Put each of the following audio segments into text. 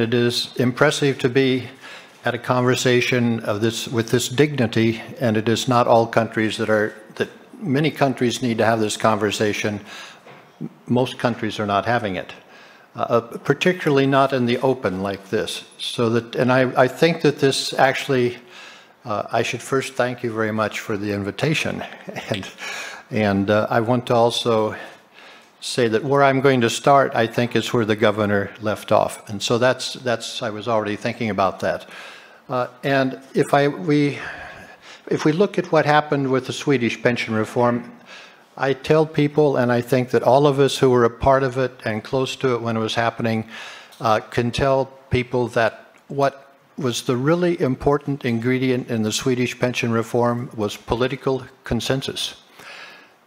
It is impressive to be at a conversation of this with this dignity, and it is not all countries that many countries need to have this conversation. Most countries are not having it, particularly not in the open like this. So that, and I think that this actually, I should first thank you very much for the invitation, and I want to also say that where I'm going to start, I think, is where the governor left off, and so that's I was already thinking about that. And if we look at what happened with the Swedish pension reform, I tell people, and I think that all of us who were a part of it and close to it when it was happening, can tell people that what was the really important ingredient in the Swedish pension reform was political consensus.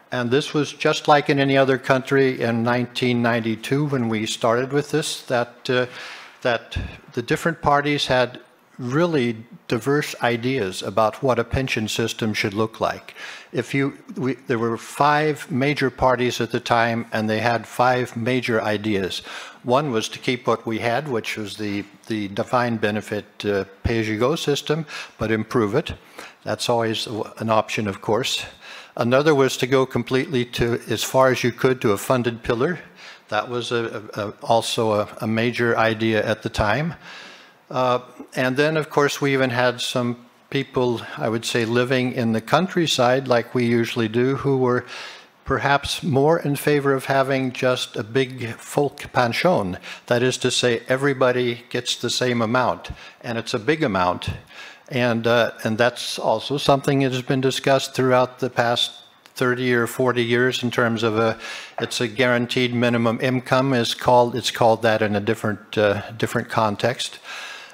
And this was just like in any other country in 1992 when we started with this, that the different parties had really diverse ideas about what a pension system should look like. There were 5 major parties at the time, and they had 5 major ideas. One was to keep what we had, which was the defined benefit pay-as-you-go system, but improve it. That's always an option, of course. Another was to go completely to, as far as you could, to a funded pillar. That was also a major idea at the time. And then, of course, we even had some people, I would say, living in the countryside, like we usually do, who were perhaps more in favor of having just a big folkpension. That is to say, everybody gets the same amount, and it's a big amount. And that's also something that has been discussed throughout the past 30 or 40 years in terms of it's a guaranteed minimum income. It's called that in a different context.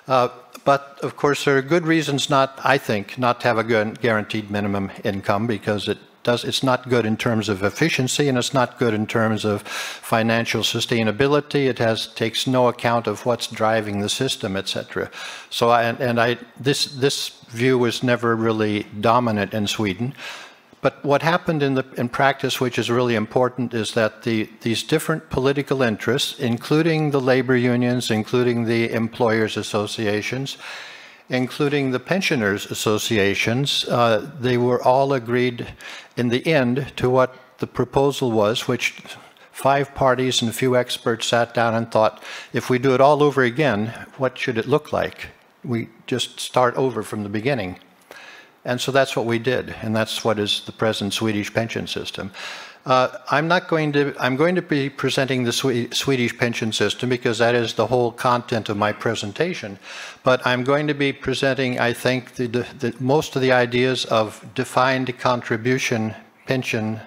But of course, there are good reasons I think, not to have a guaranteed minimum income, because it's not good in terms of efficiency, and it's not good in terms of financial sustainability. It takes no account of what's driving the system, etc. So, this view was never really dominant in Sweden. But what happened in practice, which is really important, is that these different political interests, including the labor unions, including the employers' associations, including the pensioners' associations, they were all agreed in the end to what the proposal was, which 5 parties and a few experts sat down and thought, if we do it all over again, what should it look like? We just start over from the beginning. And so that's what we did, and that's what is the present Swedish pension system. I'm going to be presenting the Swedish pension system because that is the whole content of my presentation. But I'm going to be presenting, I think, most of the ideas of defined contribution pension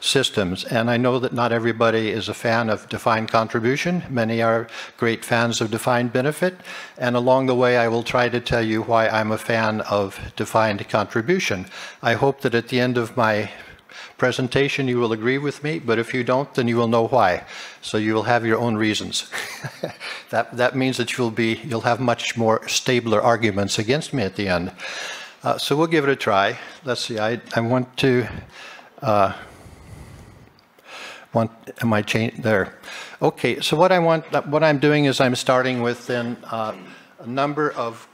systems. And I know that not everybody is a fan of defined contribution. Many are great fans of defined benefit. And along the way, I will try to tell you why I'm a fan of defined contribution. I hope that at the end of my presentation you will agree with me, but if you don't, then you will know why. So you will have your own reasons. That means that you'll have much more stabler arguments against me at the end. So we'll give it a try. Let's see, I want to am I changed there? Okay, so what I'm doing is I'm starting with then a number of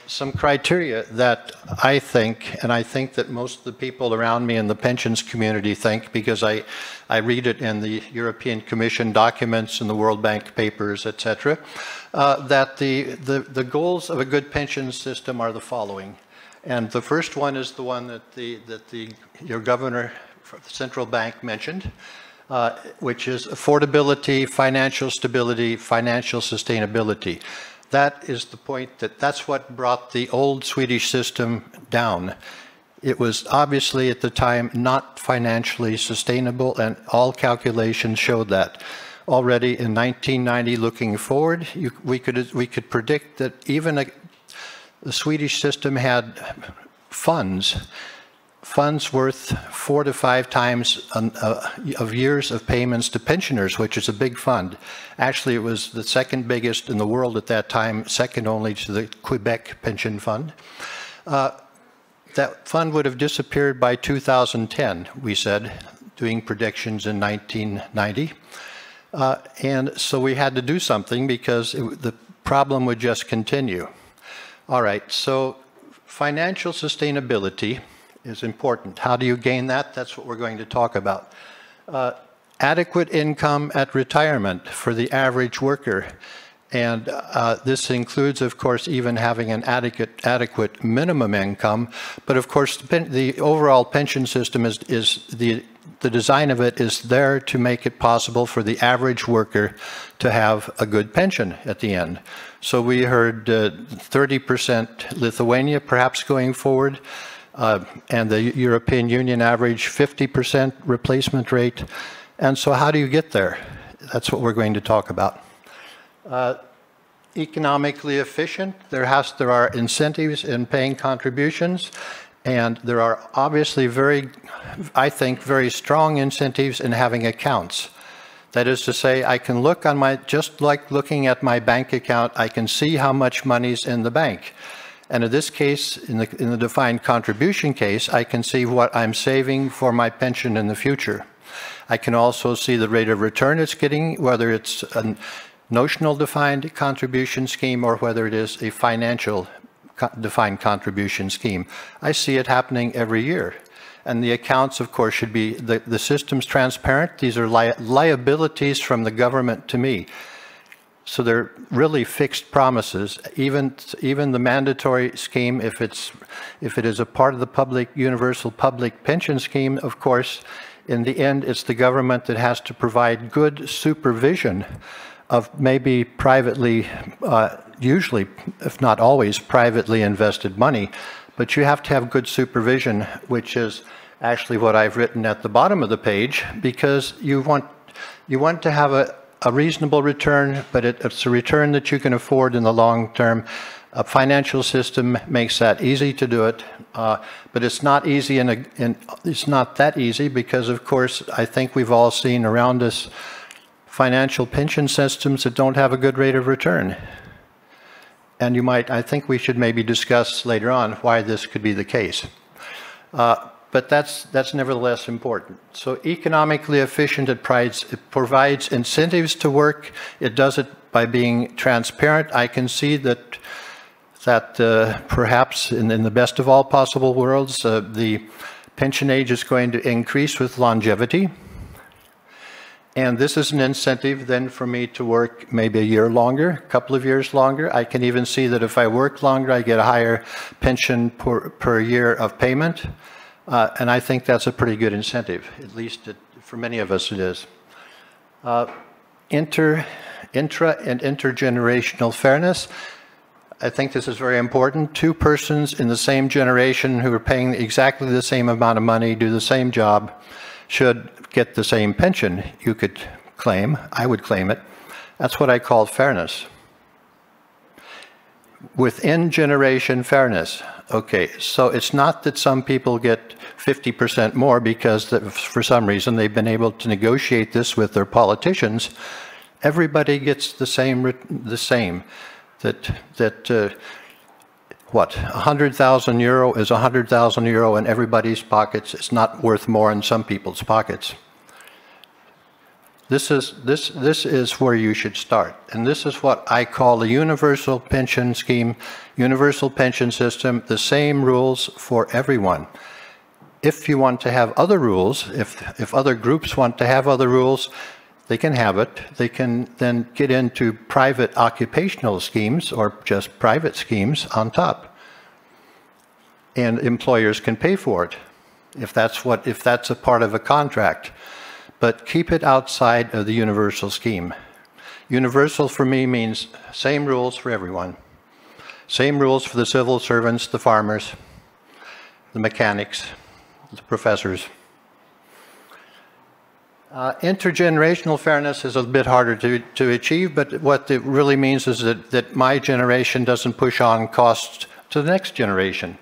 some criteria that I think, and I think that most of the people around me in the pensions community think, because I read it in the European Commission documents and the World Bank papers, etc., that the goals of a good pension system are the following. And the first one is the one that your governor, the central bank, mentioned, which is affordability, financial stability, financial sustainability. That is the point that's what brought the old Swedish system down. It was obviously at the time not financially sustainable, and all calculations showed that. Already in 1990, looking forward, we could predict that even the Swedish system had funds worth 4 to 5 times of years of payments to pensioners, which is a big fund. Actually, it was the second biggest in the world at that time, second only to the Quebec pension fund. That fund would have disappeared by 2010, we said, doing predictions in 1990. And so we had to do something because the problem would just continue. All right, so financial sustainability is important. How do you gain that? That's what we're going to talk about. Adequate income at retirement for the average worker. And this includes, of course, even having an adequate minimum income. But of course, the overall pension system is the design of it is there to make it possible for the average worker to have a good pension at the end. So we heard 30% Lithuania perhaps going forward, and the European Union average 50% replacement rate. And so how do you get there? That's what we're going to talk about. Economically efficient, there are incentives in paying contributions, and there are obviously I think very strong incentives in having accounts. That is to say, I can look on just like looking at my bank account, I can see how much money's in the bank. And in this case, in the defined contribution case, I can see what I'm saving for my pension in the future. I can also see the rate of return it's getting, whether it's a notional defined contribution scheme or whether it is a financial defined contribution scheme. I see it happening every year. And the accounts, of course, should be, the system's transparent. These are liabilities from the government to me. So they're really fixed promises. Even the mandatory scheme, if it is a part of the universal public pension scheme, of course, in the end, it's the government that has to provide good supervision of maybe privately, usually, if not always, privately invested money. But you have to have good supervision, which is actually what I've written at the bottom of the page, because you want to have a reasonable return, but it's a return that you can afford in the long term. A financial system makes that easy to do it, but it's not easy, it's not that easy because, of course, I think we've all seen around us financial pension systems that don't have a good rate of return. And I think we should maybe discuss later on why this could be the case. But that's nevertheless important. So economically efficient, it provides incentives to work. It does it by being transparent. I can see that perhaps in the best of all possible worlds, the pension age is going to increase with longevity. And this is an incentive then for me to work maybe a year longer, a couple of years longer. I can even see that if I work longer, I get a higher pension per year of payment. And I think that's a pretty good incentive, at least for many of us it is. Intra and intergenerational fairness. I think this is very important. Two persons in the same generation who are paying exactly the same amount of money, do the same job, should get the same pension. You could claim, I would claim it. That's what I call fairness. Within generation fairness. Okay, so it's not that some people get 50% more because for some reason they've been able to negotiate this with their politicians. Everybody gets the same. What, 100,000 euro is 100,000 euro in everybody's pockets. It's not worth more in some people's pockets. This is where you should start. And this is what I call a universal pension scheme, universal pension system, the same rules for everyone. If you want to have other rules, if other groups want to have other rules, they can have it. They can then get into private occupational schemes or just private schemes on top. And employers can pay for it if that's a part of a contract. But keep it outside of the universal scheme. Universal for me means same rules for everyone. Same rules for the civil servants, the farmers, the mechanics, the professors. Intergenerational fairness is a bit harder to achieve, but what it really means is that my generation doesn't push on costs to the next generation.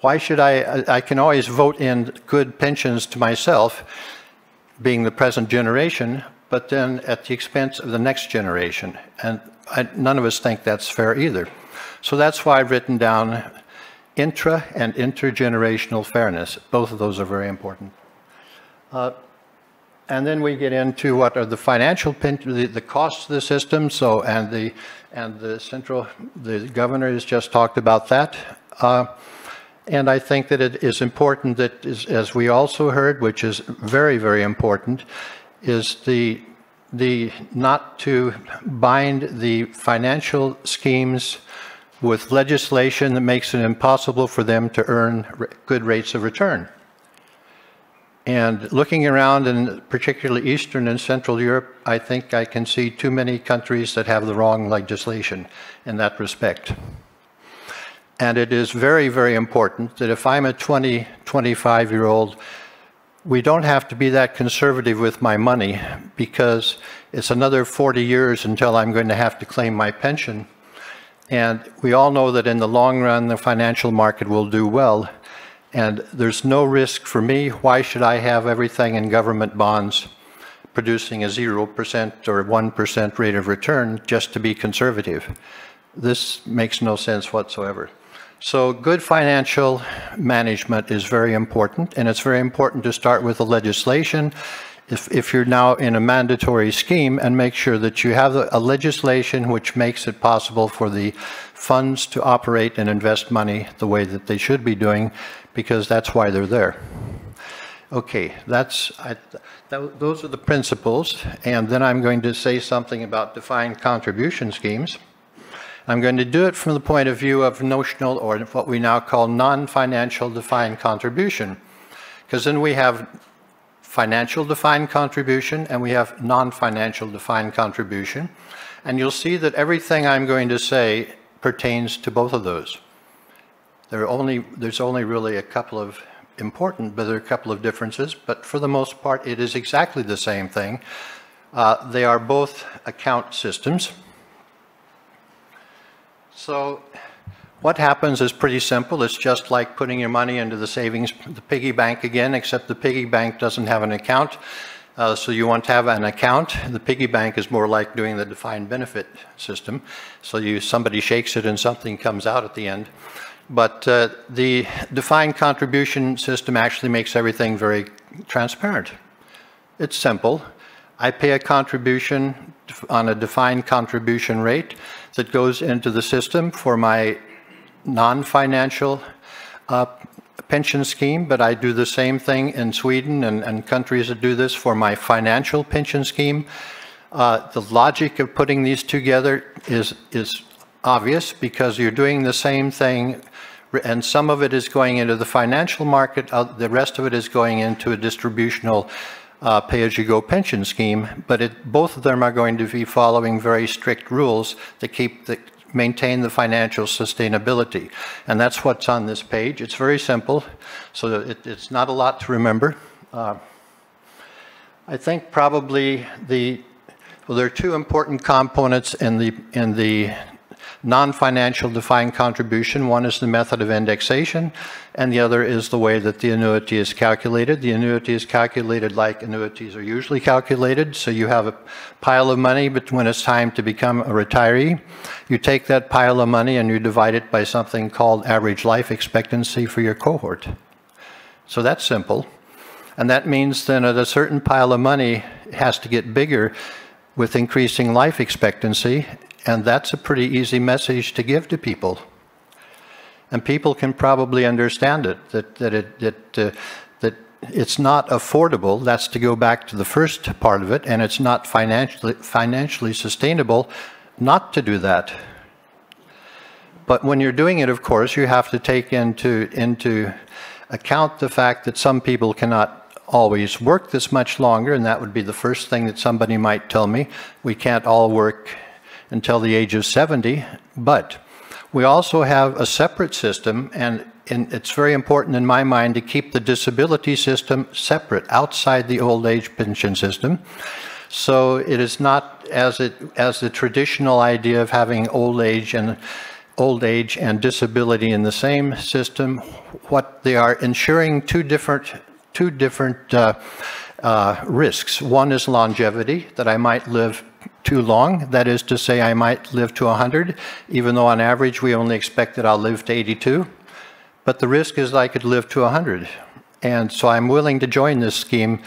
Why should I can always vote in good pensions to myself, being the present generation, but then at the expense of the next generation. And none of us think that's fair either. So that's why I've written down intra and intergenerational fairness. Both of those are very important. And then we get into what are the financial the costs of the system. So the governor has just talked about that. And I think that it is important that, as we also heard, which is very, very important, is the not to bind the financial schemes with legislation that makes it impossible for them to earn good rates of return. And looking around in particularly Eastern and Central Europe, I think I can see too many countries that have the wrong legislation in that respect. And it is very, very important that if I'm a 20, 25-year-old, we don't have to be that conservative with my money, because it's another 40 years until I'm going to have to claim my pension. And we all know that in the long run, the financial market will do well. And there's no risk for me. Why should I have everything in government bonds producing a 0% or 1% rate of return just to be conservative? This makes no sense whatsoever. So good financial management is very important, and it's very important to start with the legislation. If you're now in a mandatory scheme, and make sure that you have a legislation which makes it possible for the funds to operate and invest money the way that they should be doing, because that's why they're there. Okay, those are the principles, and then I'm going to say something about defined contribution schemes. I'm going to do it from the point of view of notional, or what we now call non-financial defined contribution, because then we have financial defined contribution and we have non-financial defined contribution, and you'll see that everything I'm going to say pertains to both of those. There's only really a couple of important, but there are a couple of differences, but for the most part it is exactly the same thing. They are both account systems. So what happens is pretty simple. It's just like putting your money into the savings, the piggy bank again, except the piggy bank doesn't have an account. So you want to have an account. The piggy bank is more like doing the defined benefit system. So somebody shakes it and something comes out at the end. But the defined contribution system actually makes everything very transparent. It's simple. I pay a contribution on a defined contribution rate that goes into the system for my non-financial pension scheme, but I do the same thing in Sweden and countries that do this for my financial pension scheme. The logic of putting these together is obvious, because you're doing the same thing, and some of it is going into the financial market, the rest of it is going into a distributional pay-as-you-go pension scheme, but both of them are going to be following very strict rules that maintain the financial sustainability. And that's what's on this page. It's very simple, so it's not a lot to remember. I think probably there are two important components in the non-financial defined contribution. One is the method of indexation, and the other is the way that the annuity is calculated. The annuity is calculated like annuities are usually calculated. So you have a pile of money, but when it's time to become a retiree, you take that pile of money and you divide it by something called average life expectancy for your cohort. So that's simple. And that means then that a certain pile of money has to get bigger with increasing life expectancy. And that's a pretty easy message to give to people. And people can probably understand it, that it's not affordable. That's to go back to the first part of it, and it's not financially sustainable not to do that. But when you're doing it, of course, you have to take into account the fact that some people cannot always work this much longer, and that would be the first thing that somebody might tell me. We can't all work until the age of 70, but we also have a separate system, and it's very important in my mind to keep the disability system separate outside the old age pension system. So it is not as the traditional idea of having old age and disability in the same system. What they are ensuring two different risks. One is longevity, that I might live too long. That is to say, I might live to 100, even though on average we only expect that I'll live to 82. But the risk is I could live to 100. And so I'm willing to join this scheme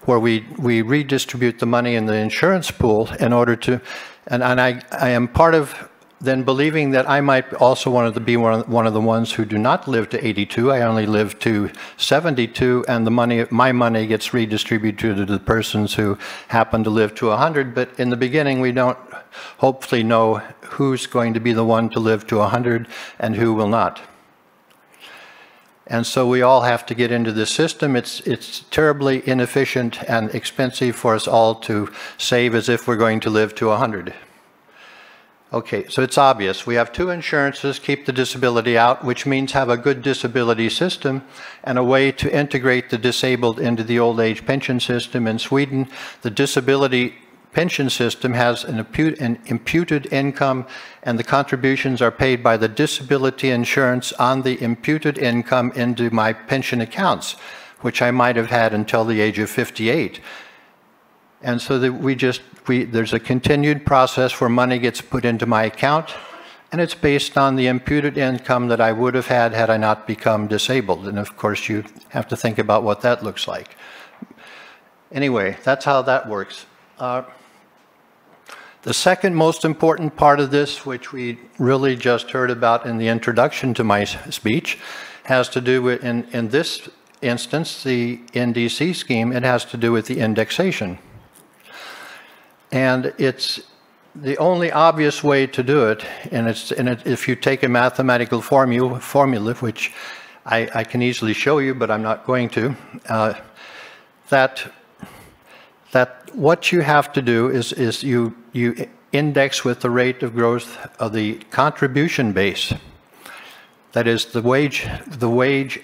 where we redistribute the money in the insurance pool in order to, and I am part of then believing that I might also want to be one of the ones who do not live to 82. I only live to 72, and my money gets redistributed to the persons who happen to live to 100. But in the beginning, we don't hopefully know who's going to be the one to live to 100 and who will not. And so we all have to get into this system. It's terribly inefficient and expensive for us all to save as if we're going to live to 100. Okay, so it's obvious. We have two insurances, keep the disability out, which means have a good disability system and a way to integrate the disabled into the old age pension system. In Sweden, the disability pension system has an imputed income, and the contributions are paid by the disability insurance on the imputed income into my pension accounts, which I might have had until the age of 58. And so that there's a continued process where money gets put into my account, and it's based on the imputed income that I would have had I not become disabled. And of course, you have to think about what that looks like. Anyway, that's how that works. The second most important part of this, which we really just heard about in the introduction to my speech, has to do with, in this instance, the NDC scheme, it has to do with the indexation. And it's the only obvious way to do it, and if you take a mathematical formula, which I can easily show you, but I'm not going to, that what you have to do is you index with the rate of growth of the contribution base. That is the wage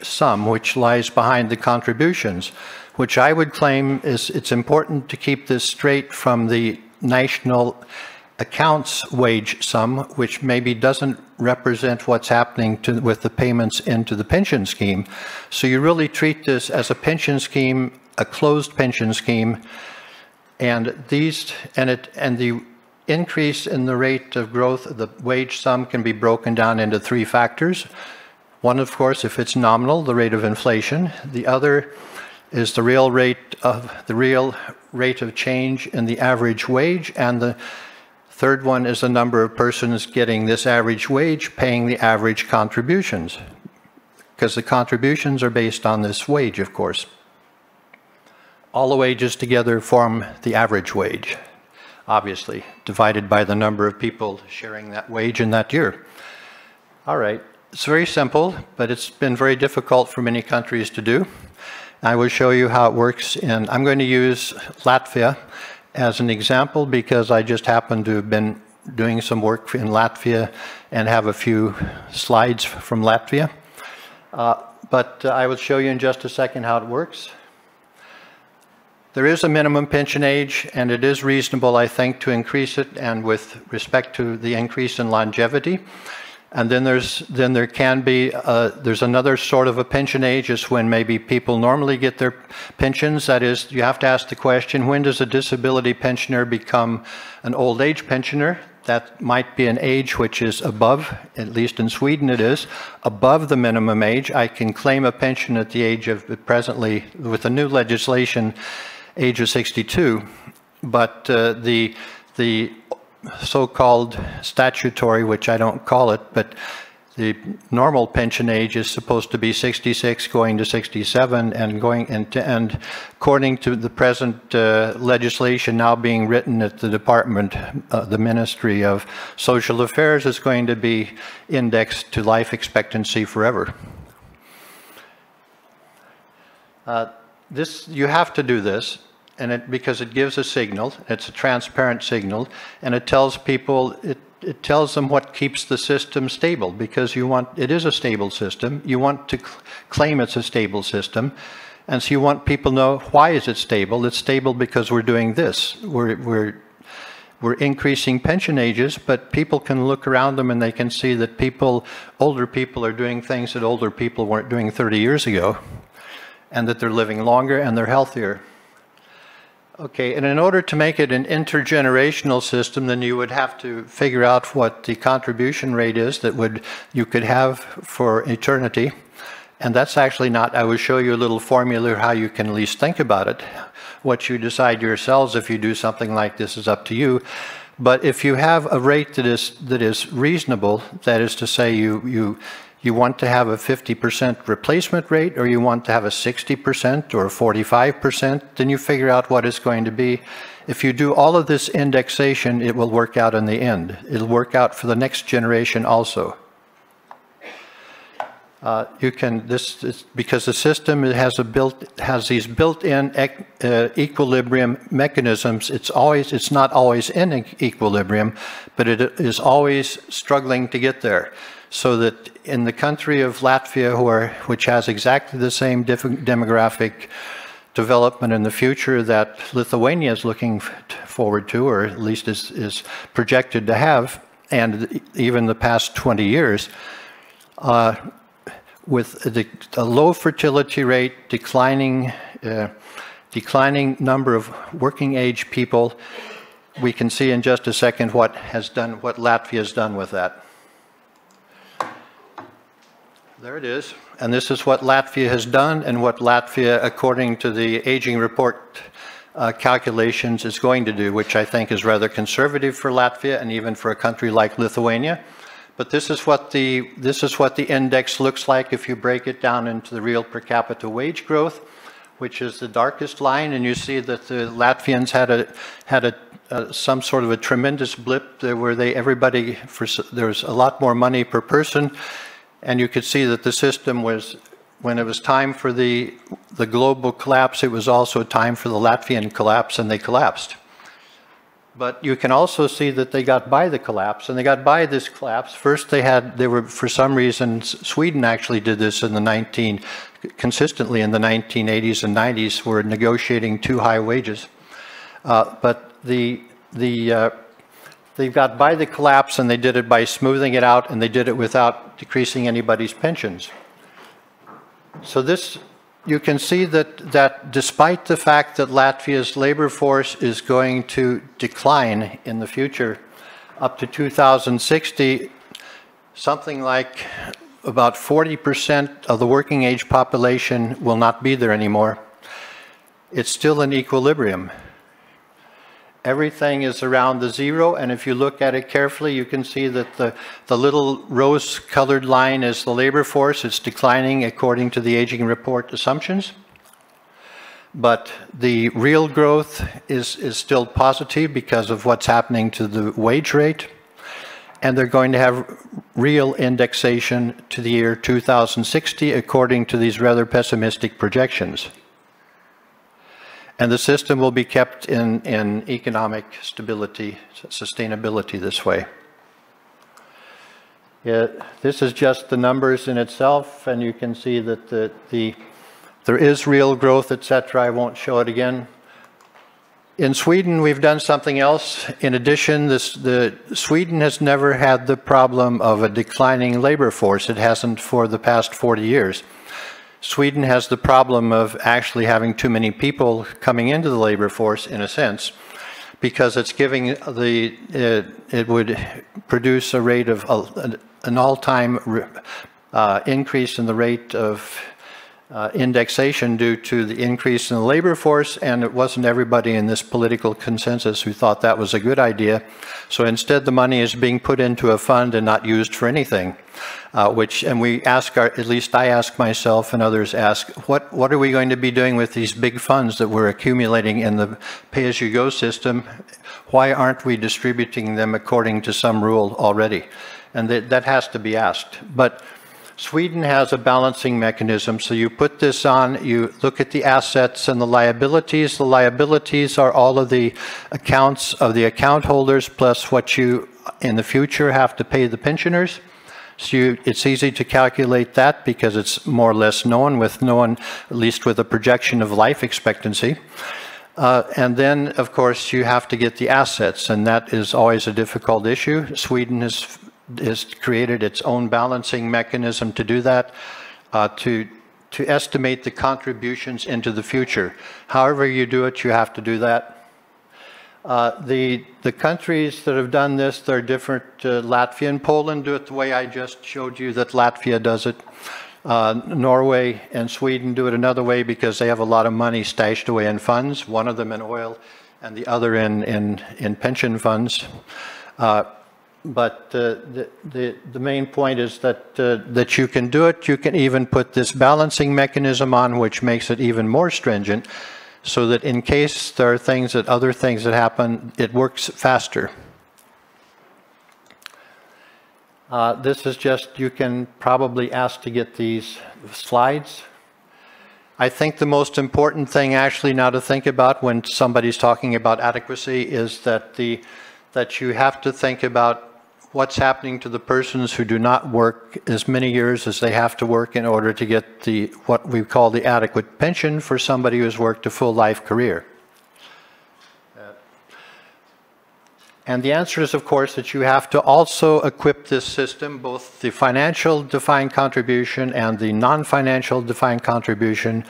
sum which lies behind the contributions, which I would claim it's important to keep this straight from the national accounts wage sum, which maybe doesn't represent what's happening with the payments into the pension scheme. So you really treat this as a pension scheme, a closed pension scheme, and the increase in the rate of growth of the wage sum can be broken down into three factors. One, of course, if it's nominal, the rate of inflation. The other is the real rate of change in the average wage, and the third one is the number of persons getting this average wage paying the average contributions, because the contributions are based on this wage, of course. All the wages together form the average wage, obviously, divided by the number of people sharing that wage in that year. All right, it's very simple, but it's been very difficult for many countries to do. I will show you how it works, and I'm going to use Latvia as an example because I just happen to have been doing some work in Latvia and have a few slides from Latvia. But I will show you in just a second how it works. There is a minimum pension age, and it is reasonable, I think, to increase it, and with respect to the increase in longevity. And then there can be there's another sort of a pension age, is when maybe people normally get their pensions. That is, you have to ask the question, when does a disability pensioner become an old age pensioner? That might be an age which is above, at least in Sweden it is, above the minimum age. I can claim a pension at the age of, presently, with the new legislation, age of 62, but the so-called statutory, which I don't call it, but the normal pension age is supposed to be 66 going to 67, and according to the present legislation now being written at the department, the Ministry of Social Affairs, is going to be indexed to life expectancy forever. You have to do this, and because it gives a signal. It's a transparent signal, and it tells people, it tells them what keeps the system stable, because it is a stable system. You want to claim it's a stable system, and so you want people to know, why is it stable? It's stable because we're doing this. We're increasing pension ages, but people can look around them and they can see that older people are doing things that older people weren't doing 30 years ago, and that they're living longer and they're healthier. Okay, and in order to make it an intergenerational system, then you would have to figure out what the contribution rate is that you could have for eternity. And that's actually not, I will show you a little formula how you can at least think about it. What you decide yourselves if you do something like this is up to you. But if you have a rate that is reasonable, that is to say you want to have a 50% replacement rate, or you want to have a 60% or a 45%, then you figure out what it's going to be. If you do all of this indexation, it will work out in the end. It'll work out for the next generation also. This is because the system has these built-in equilibrium mechanisms. It's not always in equilibrium, but it is always struggling to get there. So that in the country of Latvia, which has exactly the same demographic development in the future that Lithuania is looking forward to, or at least is projected to have, and even the past 20 years, with a low fertility rate, declining number of working age people, we can see in just a second what Latvia has done with that. There it is. And this is what Latvia has done, and what Latvia, according to the aging report calculations, is going to do, which I think is rather conservative for Latvia and even for a country like Lithuania. But this is what the index looks like if you break it down into the real per capita wage growth, which is the darkest line, and you see that the Latvians had some sort of a tremendous blip where there was a lot more money per person, and you could see that the system was, when it was time for the global collapse, it was also time for the Latvian collapse, and they collapsed. But you can also see that they got by the collapse, and they got by this collapse. First they were, for some reason, Sweden actually did this consistently in the 1980s and 90s, were negotiating too high wages. But they got by the collapse, and they did it by smoothing it out, and they did it without decreasing anybody's pensions. So this, you can see that despite the fact that Latvia's labor force is going to decline in the future up to 2060, something like about 40% of the working age population will not be there anymore. It's still in equilibrium. Everything is around the zero, and if you look at it carefully, you can see that the little rose-colored line is the labor force. It's declining according to the aging report assumptions. But the real growth is still positive because of what's happening to the wage rate. And they're going to have real indexation to the year 2060 according to these rather pessimistic projections. And the system will be kept in economic stability, sustainability this way. Yeah, this is just the numbers in itself, and you can see that there is real growth, etc. I won't show it again. In Sweden, we've done something else. In addition, Sweden has never had the problem of a declining labor force. It hasn't for the past 40 years. Sweden has the problem of actually having too many people coming into the labor force, in a sense, because it's giving it would produce a rate of an all-time increase in the rate of indexation due to the increase in the labor force, and it wasn't everybody in this political consensus who thought that was a good idea. So instead, the money is being put into a fund and not used for anything. And we ask, at least I ask myself and others ask, what are we going to be doing with these big funds that we're accumulating in the pay-as-you-go system? Why aren't we distributing them according to some rule already? And that has to be asked. But Sweden has a balancing mechanism. So you put this on, you look at the assets and the liabilities. The liabilities are all of the accounts of the account holders plus what you, in the future, have to pay the pensioners. So it's easy to calculate that because it's more or less known, at least with a projection of life expectancy. And then, of course, you have to get the assets, and that is always a difficult issue. Sweden has created its own balancing mechanism to do that, to estimate the contributions into the future. However you do it, you have to do that. The countries that have done this, they're different. Latvia and Poland do it the way I just showed you that Latvia does it. Norway and Sweden do it another way because they have a lot of money stashed away in funds, one of them in oil and the other in pension funds. But the main point is that you can do it. You can even put this balancing mechanism on, which makes it even more stringent, so that in case there are other things that happen, it works faster. This is just, you can probably ask to get these slides. I think the most important thing actually now to think about when somebody's talking about adequacy is that you have to think about what's happening to the persons who do not work as many years as they have to work in order to get what we call the adequate pension for somebody who's worked a full life career. And the answer is, of course, that you have to also equip this system, both the financial defined contribution and the non-financial defined contribution,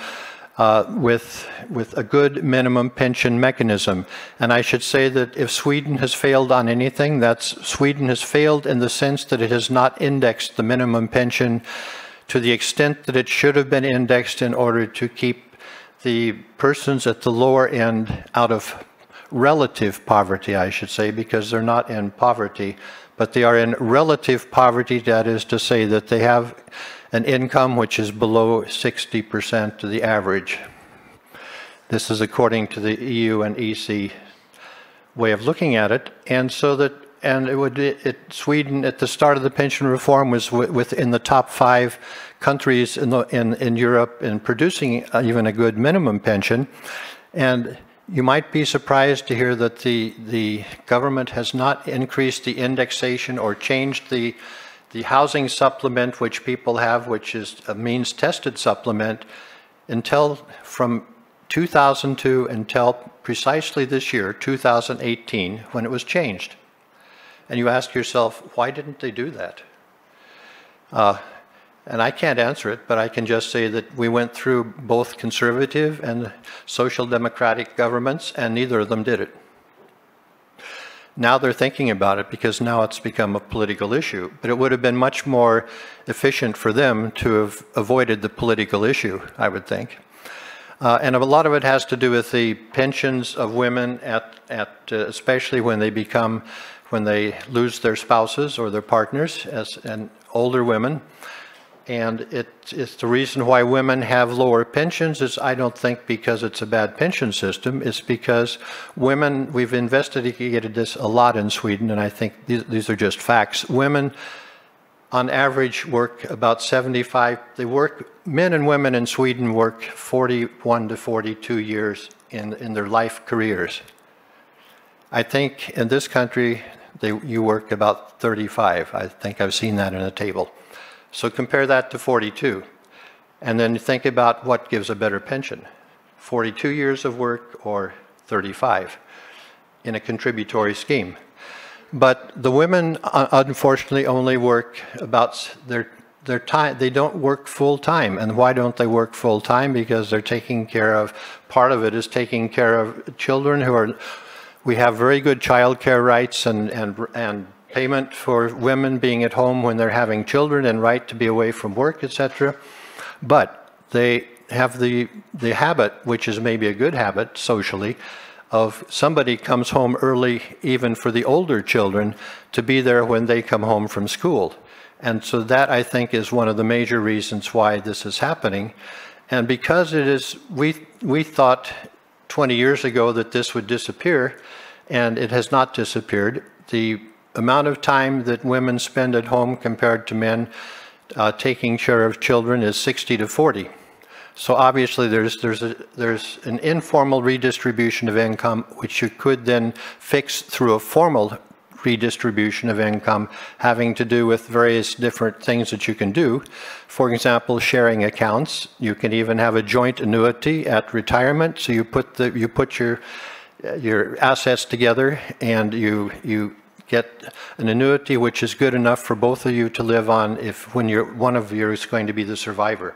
with a good minimum pension mechanism. And I should say that if Sweden has failed on anything, Sweden has failed in the sense that it has not indexed the minimum pension to the extent that it should have been indexed in order to keep the persons at the lower end out of relative poverty, I should say, because they're not in poverty, but they are in relative poverty. That is to say that they have an income which is below 60% of the average. This is according to the EU and EC way of looking at it. And so that, Sweden at the start of the pension reform was within the top 5 countries in Europe in producing even a good minimum pension. And you might be surprised to hear that the government has not increased the indexation or changed the housing supplement which people have, which is a means-tested supplement, until from 2002 until precisely this year, 2018, when it was changed. And you ask yourself, why didn't they do that? And I can't answer it, but I can just say that we went through both conservative and social democratic governments, and neither of them did it. Now they're thinking about it because now it's become a political issue. But it would have been much more efficient for them to have avoided the political issue, I would think. And a lot of it has to do with the pensions of women especially when they lose their spouses or their partners and older women. And it's the reason why women have lower pensions is, I don't think because it's a bad pension system, it's because women, we've investigated this a lot in Sweden, and I think these are just facts. Women on average work about 75, men and women in Sweden work 41 to 42 years in their life careers. I think in this country, you work about 35. I think I've seen that in a table. So compare that to 42, and then think about what gives a better pension, 42 years of work or 35 in a contributory scheme. But the women, unfortunately, only work about their time. They don't work full time. And why don't they work full time? Because they're taking care of, part of it is taking care of children we have very good child care rights and payment for women being at home when they're having children and right to be away from work, etc. But they have the habit, which is maybe a good habit socially, of somebody comes home early, even for the older children, to be there when they come home from school. And so that, I think, is one of the major reasons why this is happening. And because it is, we thought 20 years ago that this would disappear, and it has not disappeared. The amount of time that women spend at home compared to men taking care of children is 60 to 40. So obviously there's an informal redistribution of income, which you could then fix through a formal redistribution of income, having to do with various different things that you can do. For example, sharing accounts. You can even have a joint annuity at retirement. So you put your assets together, and you get an annuity which is good enough for both of you to live on when one of you is going to be the survivor.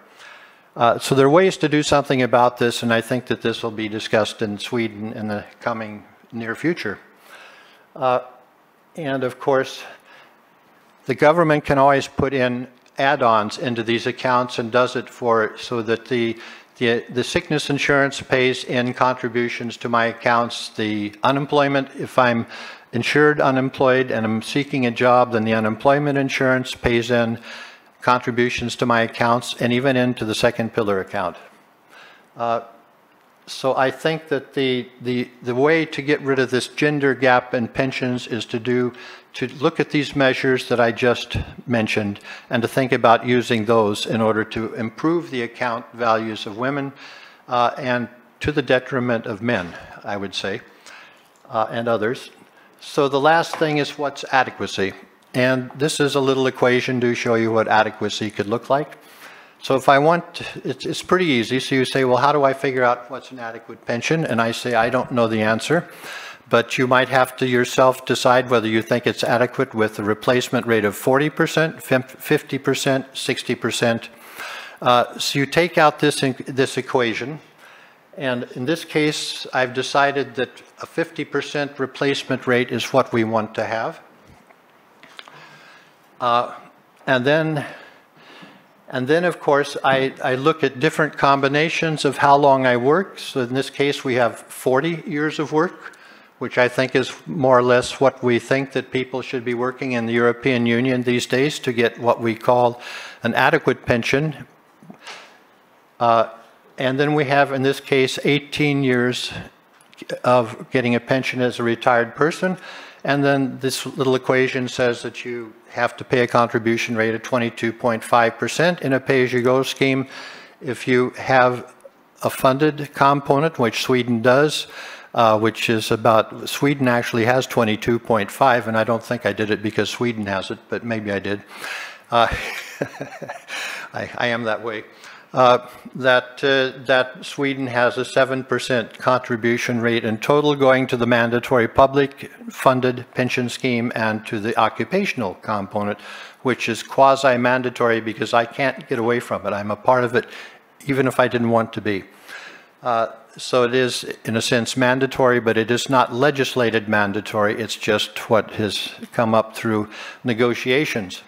So there are ways to do something about this, and I think that this will be discussed in Sweden in the coming near future. And of course, the government can always put in add-ons into these accounts and does it so that the sickness insurance pays in contributions to my accounts. The unemployment, if I'm insured unemployed and I'm seeking a job, then the unemployment insurance pays in contributions to my accounts and even into the second pillar account. So I think that the way to get rid of this gender gap in pensions is to look at these measures that I just mentioned and to think about using those in order to improve the account values of women and to the detriment of men, I would say, and others. So the last thing is what's adequacy. And this is a little equation to show you what adequacy could look like. So if I want, it's pretty easy. So you say, well, how do I figure out what's an adequate pension? And I say, I don't know the answer. But you might have to yourself decide whether you think it's adequate with a replacement rate of 40%, 50%, 60%. So you take out this equation. And in this case, I've decided that a 50% replacement rate is what we want to have. And then, of course, I look at different combinations of how long I work. So in this case, we have 40 years of work, which I think is more or less what we think that people should be working in the European Union these days to get what we call an adequate pension. And then we have, in this case, 18 years of getting a pension as a retired person. And then this little equation says that you have to pay a contribution rate of 22.5% in a pay-as-you-go scheme. If you have a funded component, which Sweden does, which is about, Sweden actually has 22.5, and I don't think I did it because Sweden has it, but maybe I did. I am that way. That Sweden has a 7% contribution rate in total going to the mandatory public funded pension scheme and to the occupational component, which is quasi-mandatory because I can't get away from it. I'm a part of it even if I didn't want to be. So it is, in a sense, mandatory, but it is not legislated mandatory. It's just what has come up through negotiations.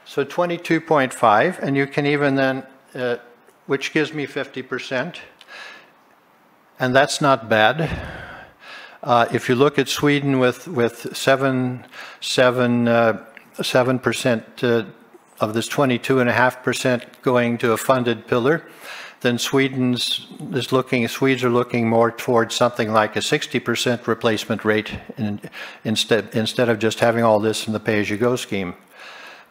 So 22.5, and you can even then which gives me 50%, and that's not bad. If you look at Sweden with 7% of this 22.5% going to a funded pillar, then Swedes are looking more towards something like a 60% replacement rate instead of just having all this in the pay-as-you-go scheme.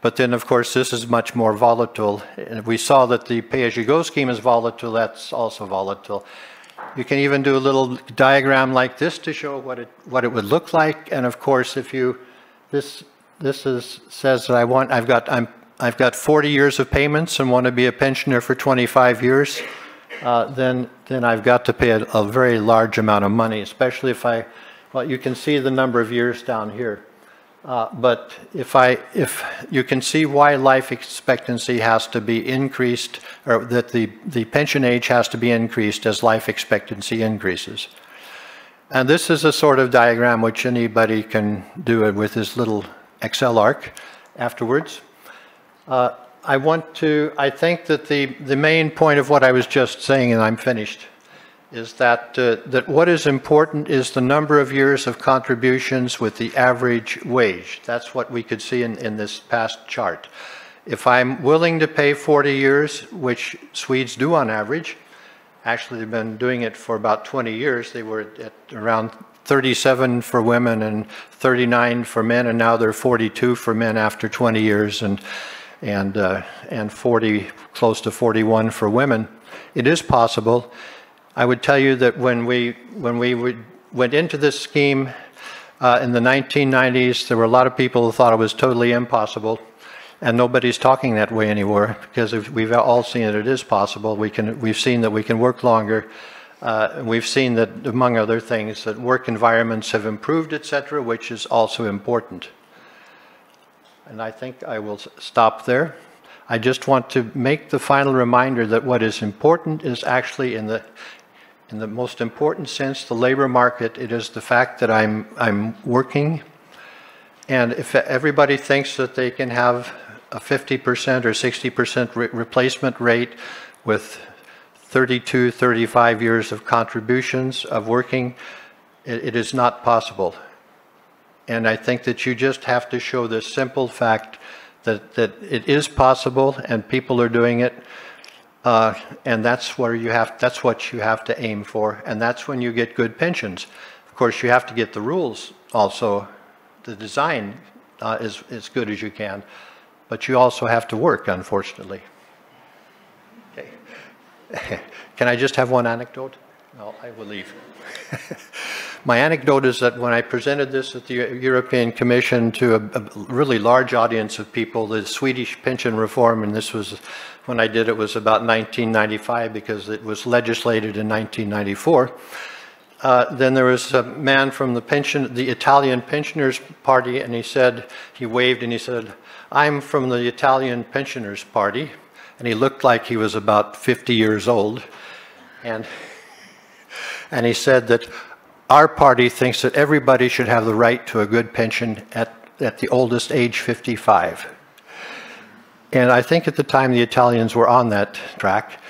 But then, of course, this is much more volatile. And we saw that the pay-as-you-go scheme is volatile. That's also volatile. You can even do a little diagram like this to show what it would look like. And of course, if you says that I've got 40 years of payments and want to be a pensioner for 25 years, then I've got to pay a very large amount of money, especially if well, you can see the number of years down here. But if you can see why life expectancy has to be increased, or that the pension age has to be increased as life expectancy increases. And this is a sort of diagram which anybody can do it with his little Excel arc afterwards. I think that the main point of what I was just saying, and I'm finished, is that what is important is the number of years of contributions with the average wage. That's what we could see in this past chart. If I'm willing to pay 40 years, which Swedes do on average, actually they've been doing it for about 20 years. They were at around 37 for women and 39 for men, and now they're 42 for men after 20 years and 40, close to 41 for women. It is possible. I would tell you that when we went into this scheme in the 1990s, there were a lot of people who thought it was totally impossible, and nobody's talking that way anymore because we've all seen that it is possible. We've seen that we can work longer. We've seen that, among other things, that work environments have improved, etc., which is also important. And I think I will stop there. I just want to make the final reminder that what is important is actually in the most important sense, the labor market. It is the fact that I'm working, and if everybody thinks that they can have a 50% or 60% replacement rate with 32, 35 years of contributions of working, it is not possible. And I think that you just have to show this simple fact that it is possible and people are doing it. And that's what you have to aim for, and that's when you get good pensions. Of course, you have to get the rules also, the design as good as you can, but you also have to work, unfortunately. Okay. Can I just have one anecdote? No, I will leave. My anecdote is that when I presented this at the European Commission to a really large audience of people, the Swedish pension reform, and this was, when I did it was about 1995 because it was legislated in 1994, then there was a man from the Italian Pensioners Party, and he waved and he said, "I'm from the Italian Pensioners Party," and he looked like he was about 50 years old, and he said that our party thinks that everybody should have the right to a good pension at the oldest age, 55. And I think at the time the Italians were on that track.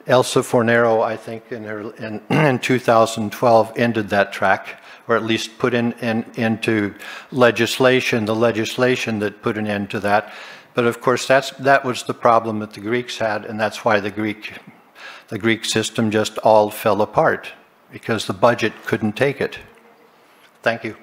Elsa Fornero, I think, in 2012 ended that track, or at least put into legislation, the legislation that put an end to that. But of course, that was the problem that the Greeks had, and that's why the Greek system just all fell apart, because the budget couldn't take it. Thank you.